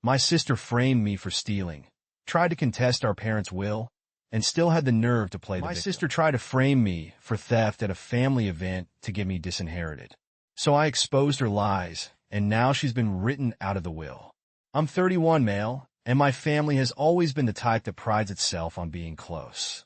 My sister framed me for stealing, tried to contest our parents' will, and still had the nerve to play the victim. My sister tried to frame me for theft at a family event to get me disinherited. So I exposed her lies, and now she's been written out of the will. I'm 31, male, and my family has always been the type that prides itself on being close.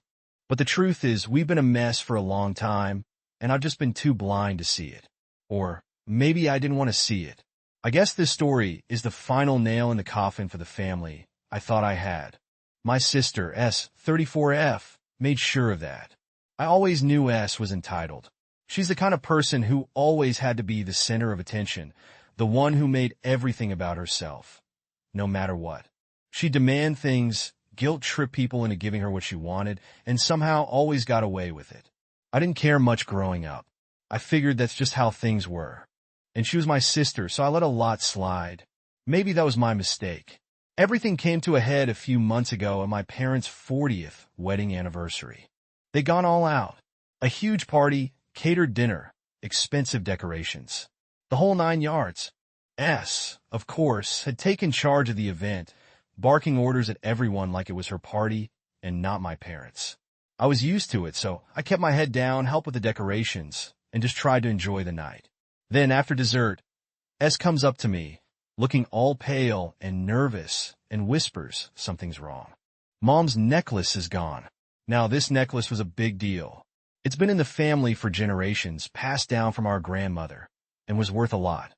But the truth is, we've been a mess for a long time, and I've just been too blind to see it. Or maybe I didn't want to see it. I guess this story is the final nail in the coffin for the family I thought I had. My sister, S34F, made sure of that. I always knew S was entitled. She's the kind of person who always had to be the center of attention, the one who made everything about herself, no matter what. She'd demand things, guilt-trip people into giving her what she wanted, and somehow always got away with it. I didn't care much growing up. I figured that's just how things were. And she was my sister, so I let a lot slide. Maybe that was my mistake. Everything came to a head a few months ago at my parents' 40th wedding anniversary. They'd gone all out. A huge party, catered dinner, expensive decorations. The whole 9 yards. S, of course, had taken charge of the event, barking orders at everyone like it was her party and not my parents. I was used to it, so I kept my head down, helped with the decorations, and just tried to enjoy the night. Then, after dessert, S comes up to me, looking all pale and nervous, and whispers something's wrong. Mom's necklace is gone. Now, this necklace was a big deal. It's been in the family for generations, passed down from our grandmother, and was worth a lot.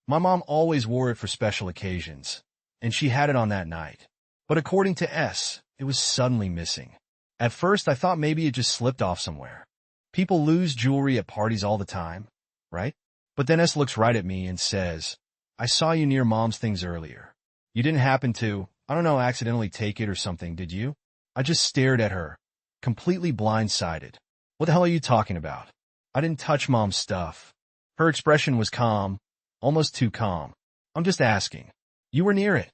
My mom always wore it for special occasions, and she had it on that night. But according to S, it was suddenly missing. At first, I thought maybe it just slipped off somewhere. People lose jewelry at parties all the time, right? But then S looks right at me and says, I saw you near Mom's things earlier. You didn't happen to, I don't know, accidentally take it or something, did you? I just stared at her, completely blindsided. What the hell are you talking about? I didn't touch Mom's stuff. Her expression was calm, almost too calm. I'm just asking. You were near it.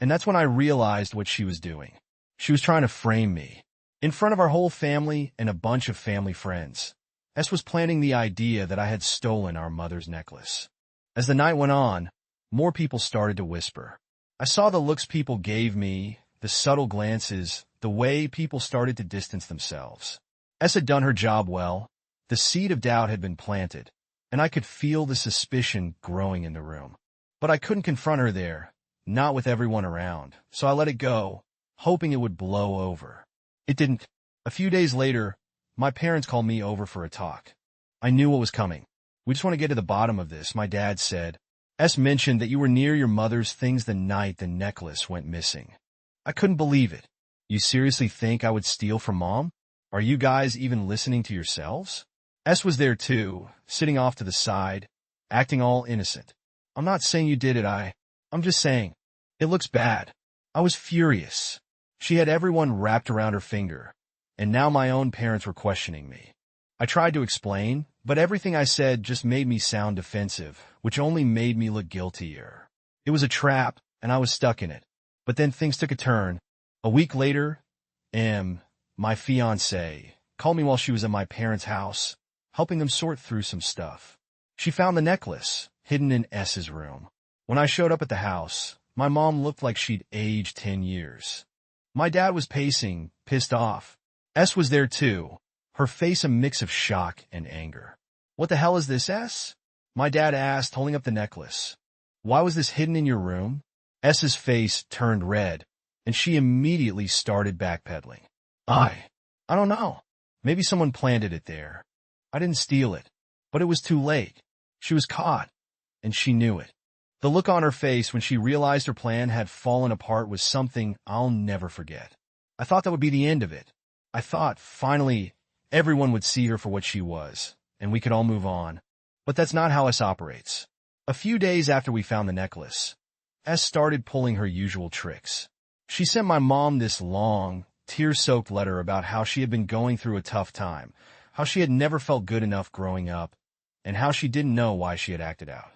And that's when I realized what she was doing. She was trying to frame me. In front of our whole family and a bunch of family friends. S was planting the idea that I had stolen our mother's necklace. As the night went on, more people started to whisper. I saw the looks people gave me, the subtle glances, the way people started to distance themselves. S had done her job well. The seed of doubt had been planted, and I could feel the suspicion growing in the room. But I couldn't confront her there, not with everyone around, so I let it go, hoping it would blow over. It didn't. A few days later, my parents called me over for a talk. I knew what was coming. We just want to get to the bottom of this, my dad said. S mentioned that you were near your mother's things the night the necklace went missing. I couldn't believe it. You seriously think I would steal from Mom? Are you guys even listening to yourselves? S was there too, sitting off to the side, acting all innocent. I'm not saying you did it, I'm just saying. It looks bad. I was furious. She had everyone wrapped around her finger, and now my own parents were questioning me. I tried to explain, but everything I said just made me sound defensive, which only made me look guiltier. It was a trap, and I was stuck in it. But then things took a turn. A week later, my fiancée, called me while she was at my parents' house, helping them sort through some stuff. She found the necklace, hidden in S's room. When I showed up at the house, my mom looked like she'd aged 10 years. My dad was pacing, pissed off. S was there too, her face a mix of shock and anger. What the hell is this, S? My dad asked, holding up the necklace. Why was this hidden in your room? S's face turned red, and she immediately started backpedaling. I don't know. Maybe someone planted it there. I didn't steal it. But it was too late. She was caught, and she knew it. The look on her face when she realized her plan had fallen apart was something I'll never forget. I thought that would be the end of it. I thought, finally, everyone would see her for what she was, and we could all move on. But that's not how S operates. A few days after we found the necklace, S started pulling her usual tricks. She sent my mom this long, tear-soaked letter about how she had been going through a tough time, how she had never felt good enough growing up, and how she didn't know why she had acted out.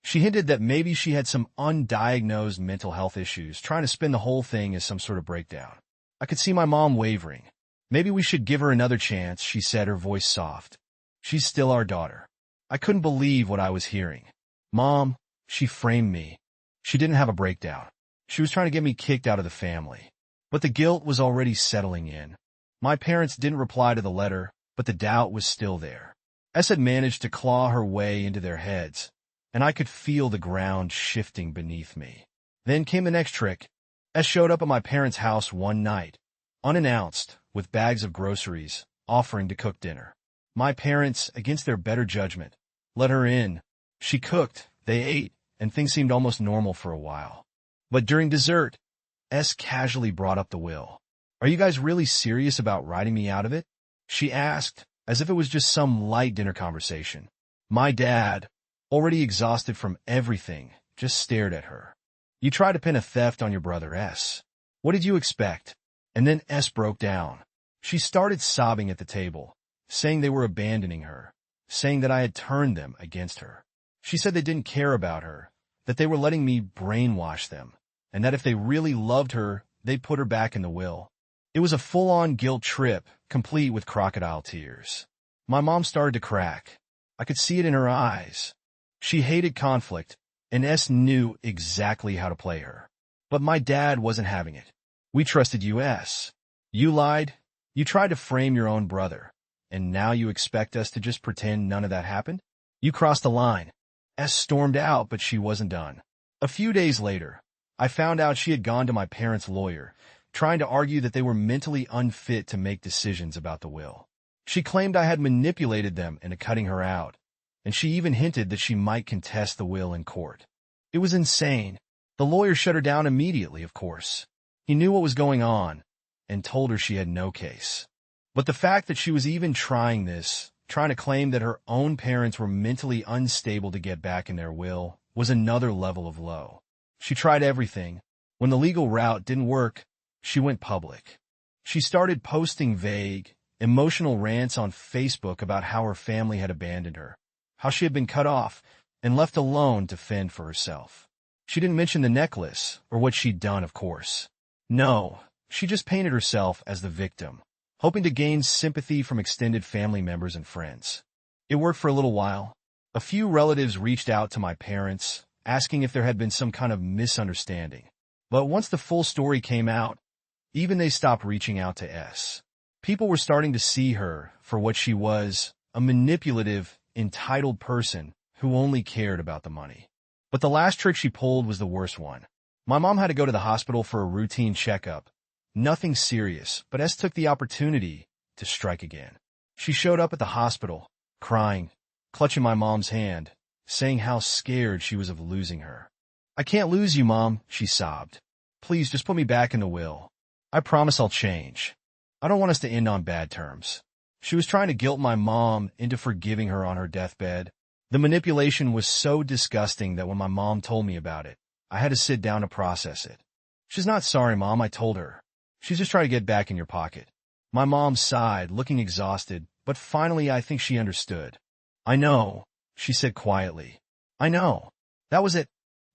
She hinted that maybe she had some undiagnosed mental health issues, trying to spin the whole thing as some sort of breakdown. I could see my mom wavering. Maybe we should give her another chance, she said, her voice soft. She's still our daughter. I couldn't believe what I was hearing. Mom, she framed me. She didn't have a breakdown. She was trying to get me kicked out of the family. But the guilt was already settling in. My parents didn't reply to the letter, but the doubt was still there. S had managed to claw her way into their heads, and I could feel the ground shifting beneath me. Then came the next trick. S showed up at my parents' house one night, unannounced, with bags of groceries, offering to cook dinner. My parents, against their better judgment, let her in. She cooked, they ate, and things seemed almost normal for a while. But during dessert, S casually brought up the will. "Are you guys really serious about writing me out of it?" she asked, as if it was just some light dinner conversation. My dad, already exhausted from everything, just stared at her. "You tried to pin a theft on your brother, S. What did you expect?" And then S broke down. She started sobbing at the table, saying they were abandoning her, saying that I had turned them against her. She said they didn't care about her, that they were letting me brainwash them, and that if they really loved her, they'd put her back in the will. It was a full-on guilt trip, complete with crocodile tears. My mom started to crack. I could see it in her eyes. She hated conflict, and S knew exactly how to play her. But my dad wasn't having it. "We trusted you, S. You lied. You tried to frame your own brother. And now you expect us to just pretend none of that happened? You crossed the line." S stormed out, but she wasn't done. A few days later, I found out she had gone to my parents' lawyer, trying to argue that they were mentally unfit to make decisions about the will. She claimed I had manipulated them into cutting her out, and she even hinted that she might contest the will in court. It was insane. The lawyer shut her down immediately, of course. He knew what was going on, and told her she had no case. But the fact that she was even trying to claim that her own parents were mentally unstable to get back in their will, was another level of low. She tried everything. When the legal route didn't work, she went public. She started posting vague, emotional rants on Facebook about how her family had abandoned her, how she had been cut off and left alone to fend for herself. She didn't mention the necklace or what she'd done, of course. No, she just painted herself as the victim, hoping to gain sympathy from extended family members and friends. It worked for a little while. A few relatives reached out to my parents, asking if there had been some kind of misunderstanding. But once the full story came out, even they stopped reaching out to S. People were starting to see her for what she was, a manipulative, entitled person who only cared about the money. But the last trick she pulled was the worst one. My mom had to go to the hospital for a routine checkup. Nothing serious, but S took the opportunity to strike again. She showed up at the hospital, crying, clutching my mom's hand, saying how scared she was of losing her. "I can't lose you, Mom," she sobbed. "Please just put me back in the will. I promise I'll change. I don't want us to end on bad terms." She was trying to guilt my mom into forgiving her on her deathbed. The manipulation was so disgusting that when my mom told me about it, I had to sit down to process it. "She's not sorry, Mom," I told her. "She's just trying to get back in your pocket." My mom sighed, looking exhausted, but finally I think she understood. "I know," she said quietly. "I know. That was it.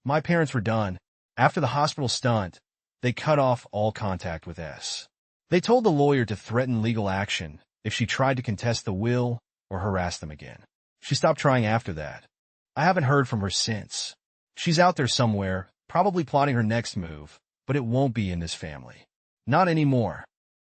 My parents were done. After the hospital stunt, they cut off all contact with S. They told the lawyer to threaten legal action if she tried to contest the will or harass them again. She stopped trying after that. I haven't heard from her since. She's out there somewhere, probably plotting her next move, but it won't be in this family. Not anymore."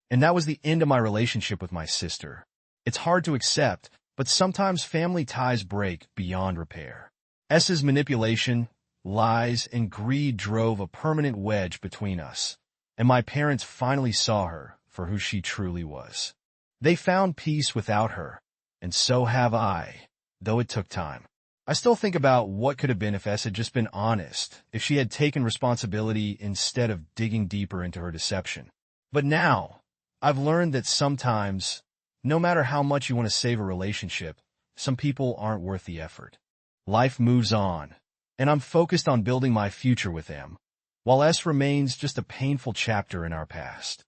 And that was the end of my relationship with my sister. It's hard to accept, but sometimes family ties break beyond repair. S's manipulation, lies, and greed drove a permanent wedge between us, and my parents finally saw her for who she truly was. They found peace without her, and so have I, though it took time. I still think about what could have been if S had just been honest, if she had taken responsibility instead of digging deeper into her deception. But now, I've learned that sometimes, no matter how much you want to save a relationship, some people aren't worth the effort. Life moves on, and I'm focused on building my future with them, while S remains just a painful chapter in our past.